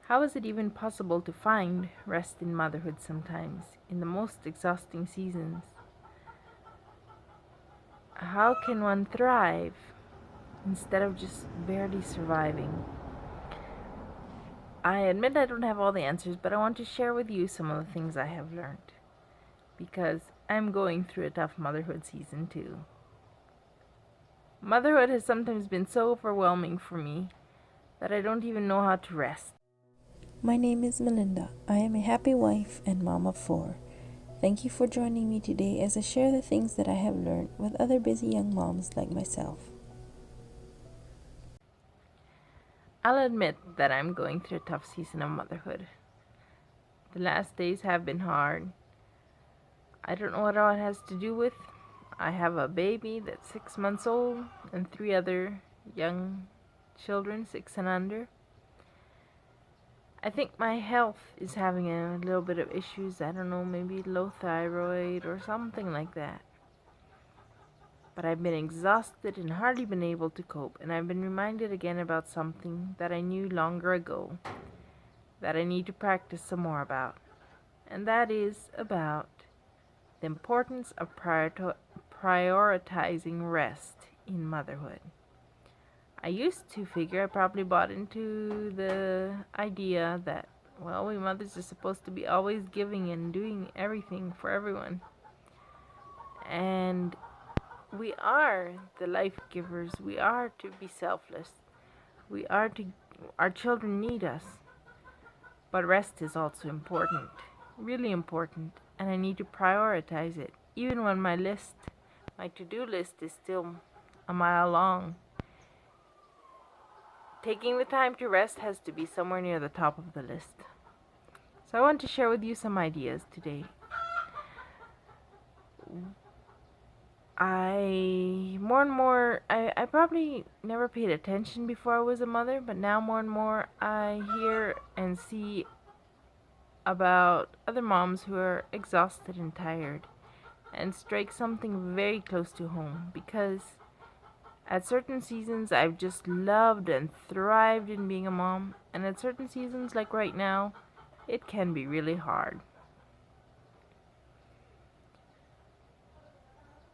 How is it even possible to find rest in motherhood sometimes, in the most exhausting seasons? How can one thrive instead of just barely surviving? I admit I don't have all the answers, but I want to share with you some of the things I have learned because I'm going through a tough motherhood season too. Motherhood has sometimes been so overwhelming for me that I don't even know how to rest. My name is Melinda. I am a happy wife and mom of four. Thank you for joining me today as I share the things that I have learned with other busy young moms like myself. I'll admit that I'm going through a tough season of motherhood. The last days have been hard. I don't know what all it has to do with. I have a baby that's 6 months old and three other young children, 6 and under. I think my health is having a little bit of issues. I don't know, maybe low thyroid or something like that. But I've been exhausted and hardly been able to cope, and I've been reminded again about something that I knew longer ago that I need to practice some more about. And that is about the importance of prioritizing rest in motherhood. I used to figure I probably bought into the idea that, well, we mothers are supposed to be always giving and doing everything for everyone. And we are the life givers. We are to be selfless. We are to, our children need us. But rest is also important, really important, and I need to prioritize it. Even when my to-do list is still a mile long. Taking the time to rest has to be somewhere near the top of the list. So I want to share with you some ideas today. I probably never paid attention before I was a mother, but now more and more I hear and see about other moms who are exhausted and tired and strike something very close to home because at certain seasons I've just loved and thrived in being a mom, and at certain seasons like right now it can be really hard.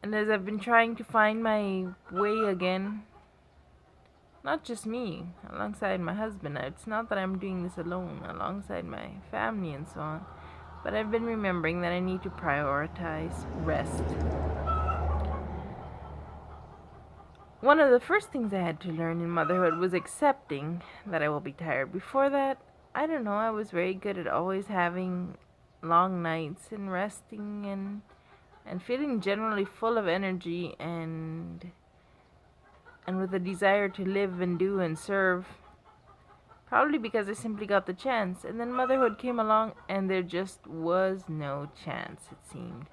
And as I've been trying to find my way again, not just me, alongside my husband, it's not that I'm doing this alone, alongside my family and so on, but I've been remembering that I need to prioritize rest. One of the first things I had to learn in motherhood was accepting that I will be tired. Before that, I don't know, I was very good at always having long nights and resting and feeling generally full of energy and with a desire to live and do and serve. Probably because I simply got the chance. And then motherhood came along and there just was no chance, it seemed.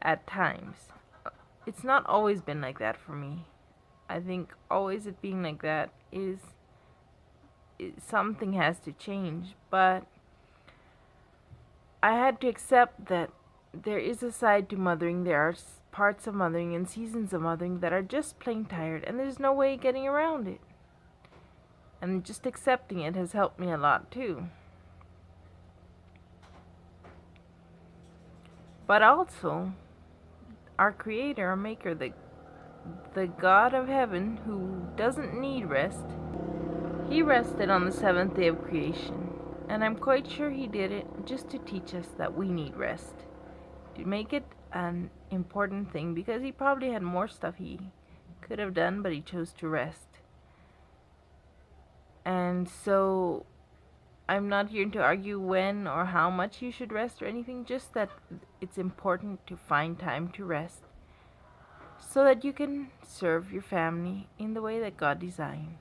At times. It's not always been like that for me. I think always it being like that is something has to change. But I had to accept that there is a side to mothering. There are parts of mothering and seasons of mothering that are just plain tired, and there's no way getting around it. And just accepting it has helped me a lot too. But also, our creator, our maker, the God of heaven who doesn't need rest, he rested on the seventh day of creation. And I'm quite sure he did it just to teach us that we need rest. To make it an important thing, because he probably had more stuff he could have done, but he chose to rest. And so I'm not here to argue when or how much you should rest or anything, just that it's important to find time to rest so that you can serve your family in the way that God designed.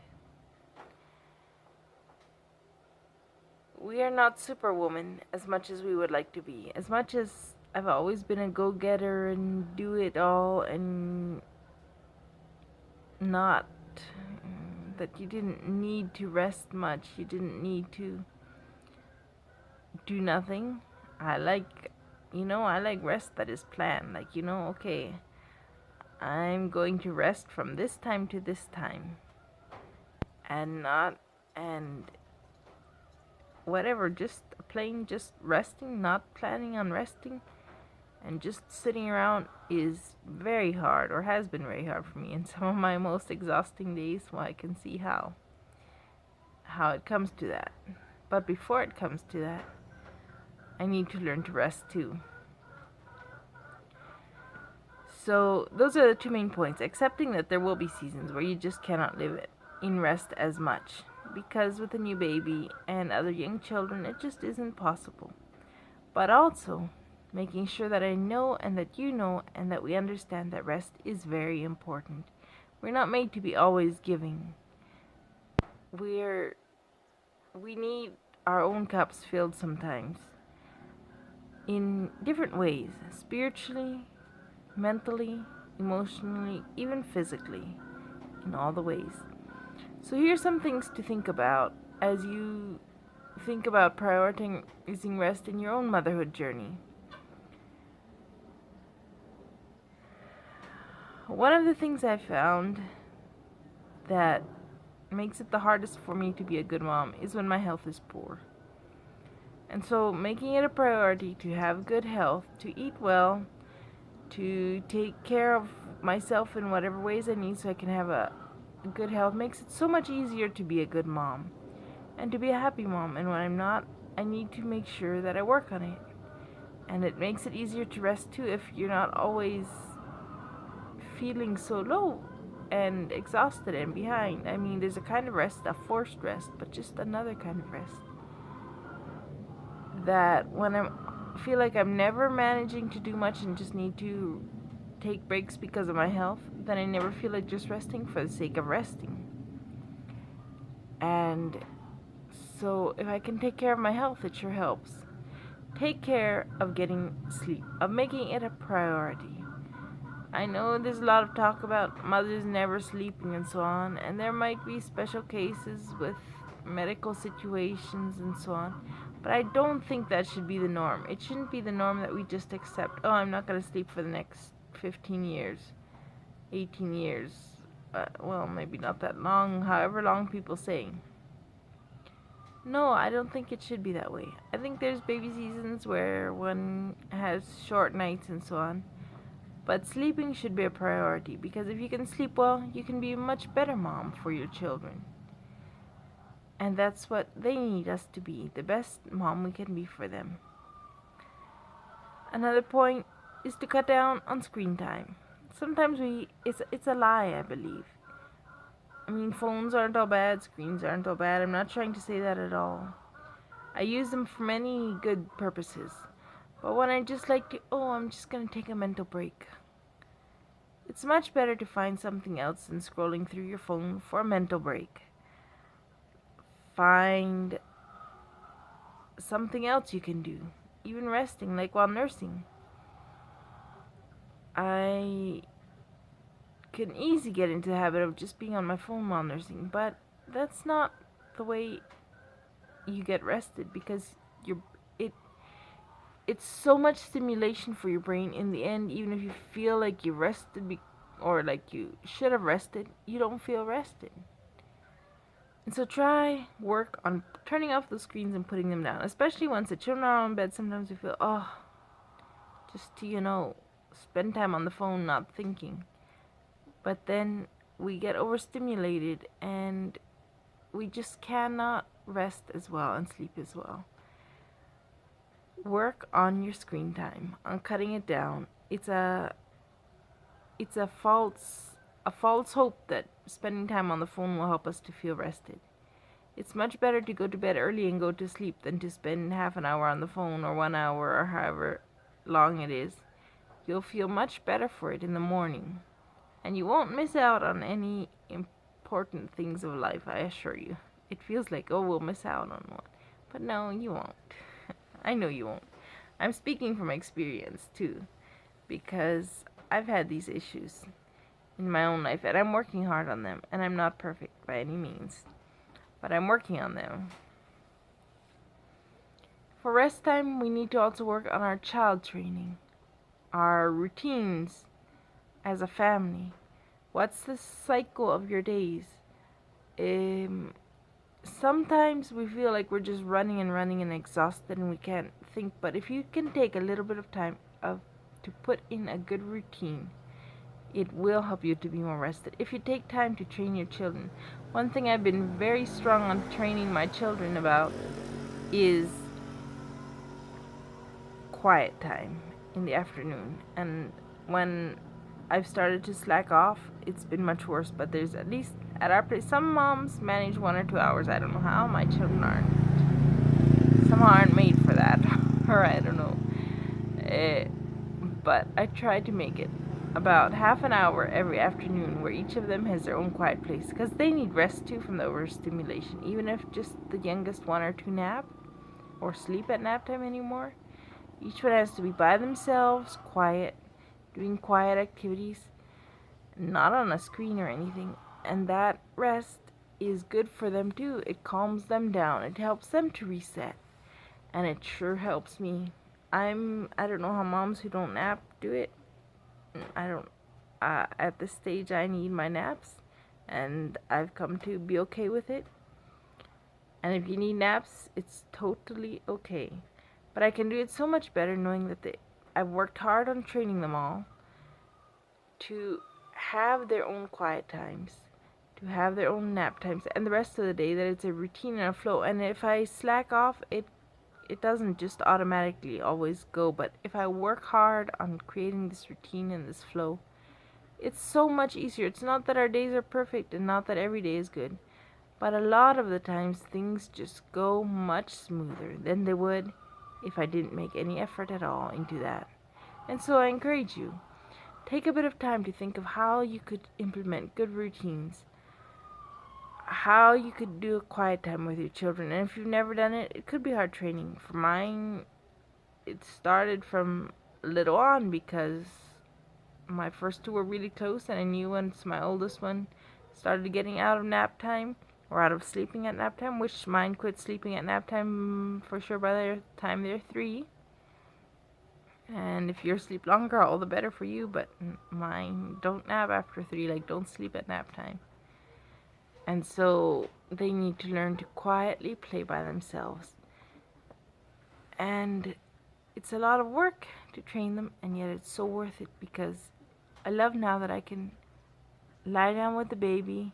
We are not superwoman as much as we would like to be. As much as I've always been a go-getter and do it all and not that you didn't need to rest much, you didn't need to do nothing. I like, I like rest that is planned. Like, okay, I'm going to rest from this time to this time and not, and whatever, just plain just resting, not planning on resting, and just sitting around is very hard, or has been very hard for me. And some of my most exhausting days, well, I can see how it comes to that. But before it comes to that, I need to learn to rest too. So those are the two main points. Accepting that there will be seasons where you just cannot live it in rest as much, because with a new baby and other young children, it just isn't possible. But also making sure that I know and that you know and that we understand that rest is very important. We're not made to be always giving. We're we need our own cups filled sometimes in different ways, spiritually, mentally, emotionally, even physically, in all the ways. So here's some things to think about as you think about prioritizing rest in your own motherhood journey. One of the things I found that makes it the hardest for me to be a good mom is when my health is poor. And so making it a priority to have good health, to eat well, to take care of myself in whatever ways I need so I can have a good health makes it so much easier to be a good mom and to be a happy mom. And when I'm not, I need to make sure that I work on it. And it makes it easier to rest too if you're not always feeling so low and exhausted and behind. I mean, there's a kind of rest, a forced rest, but just another kind of rest. That when I feel like I'm never managing to do much and just need to take breaks because of my health, then I never feel like just resting for the sake of resting. And so if I can take care of my health, it sure helps. Take care of getting sleep, of making it a priority. I know there's a lot of talk about mothers never sleeping and so on, and there might be special cases with medical situations and so on, but I don't think that should be the norm. It shouldn't be the norm that we just accept, oh, I'm not going to sleep for the next 15 years, 18 years, well, maybe not that long, however long people say. No, I don't think it should be that way. I think there's baby seasons where one has short nights and so on. But sleeping should be a priority because if you can sleep well, you can be a much better mom for your children. And that's what they need us to be, the best mom we can be for them. Another point is to cut down on screen time. Sometimes it's a lie, I believe. I mean, phones aren't all bad, screens aren't all bad. I'm not trying to say that at all. I use them for many good purposes. But when I just like to, oh, I'm just going to take a mental break. It's much better to find something else than scrolling through your phone for a mental break. Find something else you can do, even resting, like while nursing. I can easily get into the habit of just being on my phone while nursing, but that's not the way you get rested because it it's so much stimulation for your brain in the end. Even if you feel like you rested or like you should have rested, you don't feel rested. And so try work on turning off the screens and putting them down, especially once the children are on bed. Sometimes we feel, oh, just to, spend time on the phone not thinking. But then we get overstimulated and we just cannot rest as well and sleep as well. Work on your screen time, on cutting it down. It's a false hope that spending time on the phone will help us to feel rested. It's much better to go to bed early and go to sleep than to spend half an hour on the phone or 1 hour or however long it is. You'll feel much better for it in the morning. And you won't miss out on any important things of life, I assure you. It feels like, oh, we'll miss out on one. But no, you won't. I know you won't. I'm speaking from experience, too, because I've had these issues in my own life, and I'm working hard on them, and I'm not perfect by any means, but I'm working on them. For rest time, we need to also work on our child training, our routines as a family. What's the cycle of your days? sometimes we feel like we're just running and running and exhausted and we can't think, but if you can take a little bit of time of to put in a good routine, it will help you to be more rested. If you take time to train your children, one thing I've been very strong on training my children about is quiet time in the afternoon. And when I've started to slack off, it's been much worse. But there's at least at our place, some moms manage 1 or 2 hours. I don't know how. My children aren't. Some aren't made for that, or I don't know. Uh, but I try to make it about half an hour every afternoon where each of them has their own quiet place because they need rest too from the overstimulation. Even if just the youngest 1 or 2 nap or sleep at nap time anymore, each one has to be by themselves, quiet, doing quiet activities, not on a screen or anything. And that rest is good for them too. It calms them down, it helps them to reset, and it sure helps me. I don't know how moms who don't nap do it. I don't at this stage I need my naps, and I've come to be okay with it. And if you need naps, it's totally okay. But I can do it so much better knowing that I've worked hard on training them all to have their own quiet times, to have their own nap times, and the rest of the day that it's a routine and a flow. And if I slack off, it doesn't just automatically always go. But if I work hard on creating this routine and this flow, it's so much easier. It's not that our days are perfect and not that every day is good, but a lot of the times things just go much smoother than they would if I didn't make any effort at all into that. And so I encourage you, take a bit of time to think of how you could implement good routines, how you could do a quiet time with your children. And if you've never done it, it could be hard training. For mine, it started from little on because my first two were really close, and I knew once my oldest one started getting out of nap time or out of sleeping at nap time, which mine quit sleeping at nap time for sure by the time they're 3. And if you sleep longer, all the better for you, but mine don't nap after 3, like don't sleep at nap time. And so they need to learn to quietly play by themselves. And it's a lot of work to train them, and yet it's so worth it because I love now that I can lie down with the baby,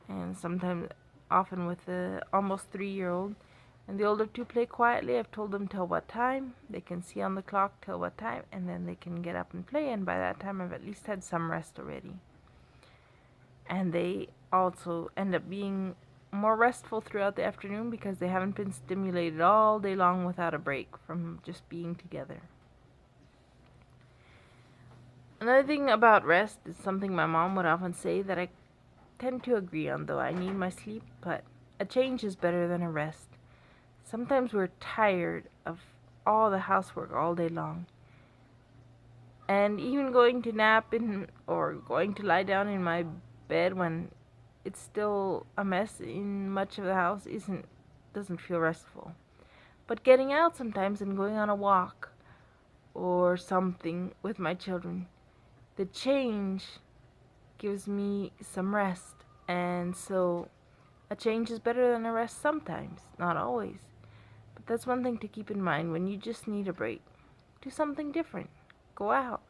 and sometimes, often with the almost 3-year-old, and the older two play quietly. I've told them till what time. They can see on the clock till what time, and then they can get up and play, and by that time I've at least had some rest already. And they also end up being more restful throughout the afternoon because they haven't been stimulated all day long without a break from just being together. Another thing about rest is something my mom would often say that I tend to agree on, though I need my sleep, but a change is better than a rest. Sometimes we're tired of all the housework all day long. And even going to nap in or going to lie down in my bed when it's still a mess in much of the house doesn't feel restful. But getting out sometimes and going on a walk or something with my children, the change gives me some rest. And so a change is better than a rest sometimes, not always. But that's one thing to keep in mind when you just need a break. Do something different. Go out.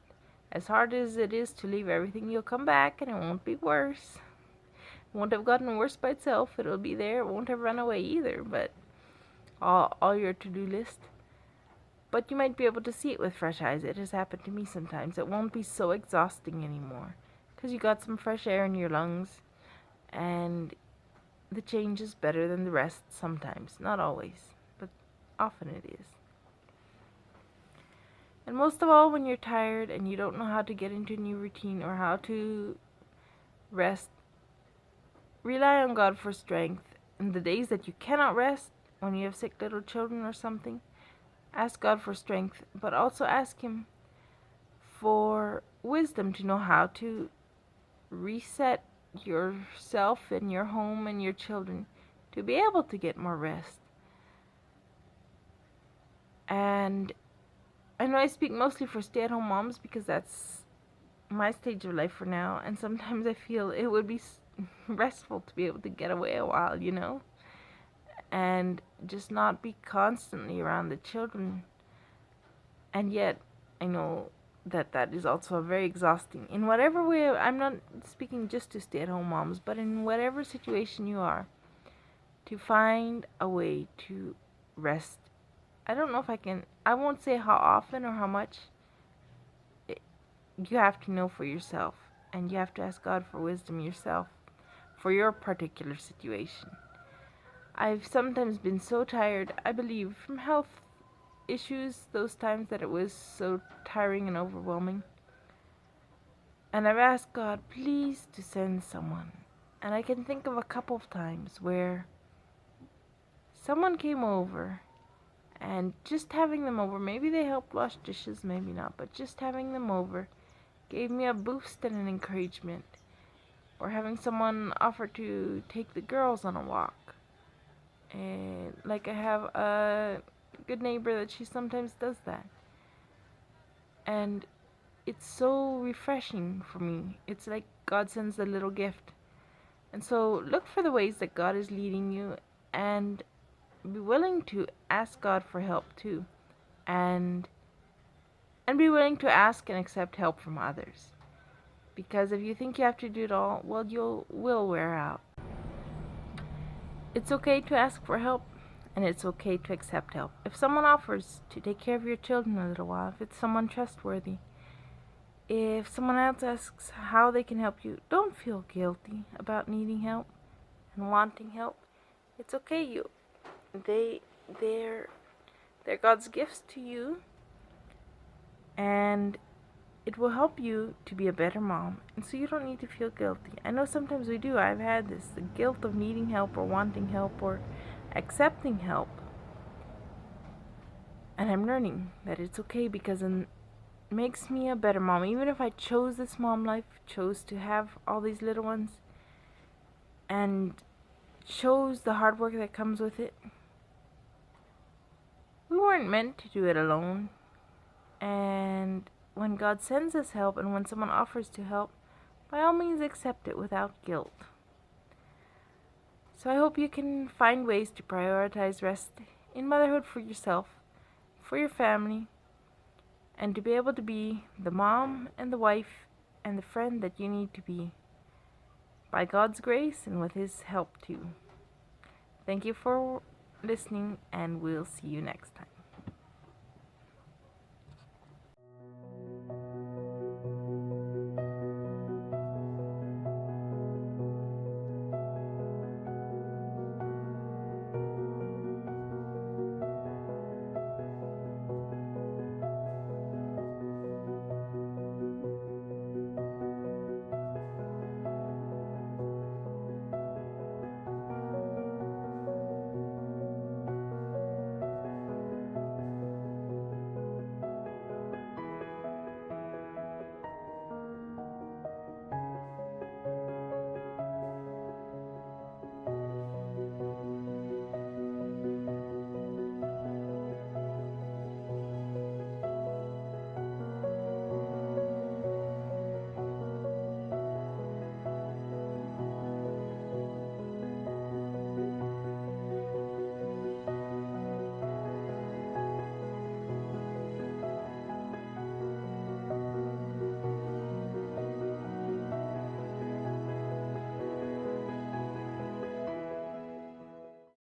As hard as it is to leave everything, you'll come back and it won't be worse. It won't have gotten worse by itself. It'll be there. It won't have run away either, but all your to-do list. But you might be able to see it with fresh eyes. It has happened to me sometimes. It won't be so exhausting anymore because you got some fresh air in your lungs, and the change is better than the rest sometimes. Not always, but often it is. And most of all, when you're tired and you don't know how to get into a new routine or how to rest, rely on God for strength. In the days that you cannot rest, when you have sick little children or something, ask God for strength, but also ask Him for wisdom to know how to reset yourself and your home and your children to be able to get more rest. And I know I speak mostly for stay-at-home moms because that's my stage of life for now, and sometimes I feel it would be restful to be able to get away a while, and just not be constantly around the children. And yet, I know that that is also very exhausting. In whatever way, I'm not speaking just to stay at home moms, but in whatever situation you are, to find a way to rest. I don't know if I won't say how often or how much. You have to know for yourself, and you have to ask God for wisdom yourself for your particular situation. I've sometimes been so tired, I believe, from health issues, those times that it was so tiring and overwhelming. And I've asked God, please, to send someone. And I can think of a couple of times where someone came over, and just having them over, maybe they helped wash dishes, maybe not, but just having them over gave me a boost and an encouragement. Or having someone offer to take the girls on a walk. And like I have a good neighbor that she sometimes does that. And it's so refreshing for me. It's like God sends a little gift. And so look for the ways that God is leading you, and be willing to ask God for help too. And be willing to ask and accept help from others. Because if you think you have to do it all, well, you will wear out. It's okay to ask for help, and it's okay to accept help. If someone offers to take care of your children a little while, if it's someone trustworthy, if someone else asks how they can help you, don't feel guilty about needing help and wanting help. It's okay. They, they're, they're God's gifts to you, and it will help you to be a better mom. And so you don't need to feel guilty. I know sometimes we do. I've had this, the guilt of needing help or wanting help or accepting help. And I'm learning that it's okay, because it makes me a better mom. Even if I chose this mom life, chose to have all these little ones, and chose the hard work that comes with it, we weren't meant to do it alone. And when God sends us help, and when someone offers to help, by all means accept it without guilt. So I hope you can find ways to prioritize rest in motherhood for yourself, for your family, and to be able to be the mom and the wife and the friend that you need to be, by God's grace and with His help too. Thank you for listening, and we'll see you next time.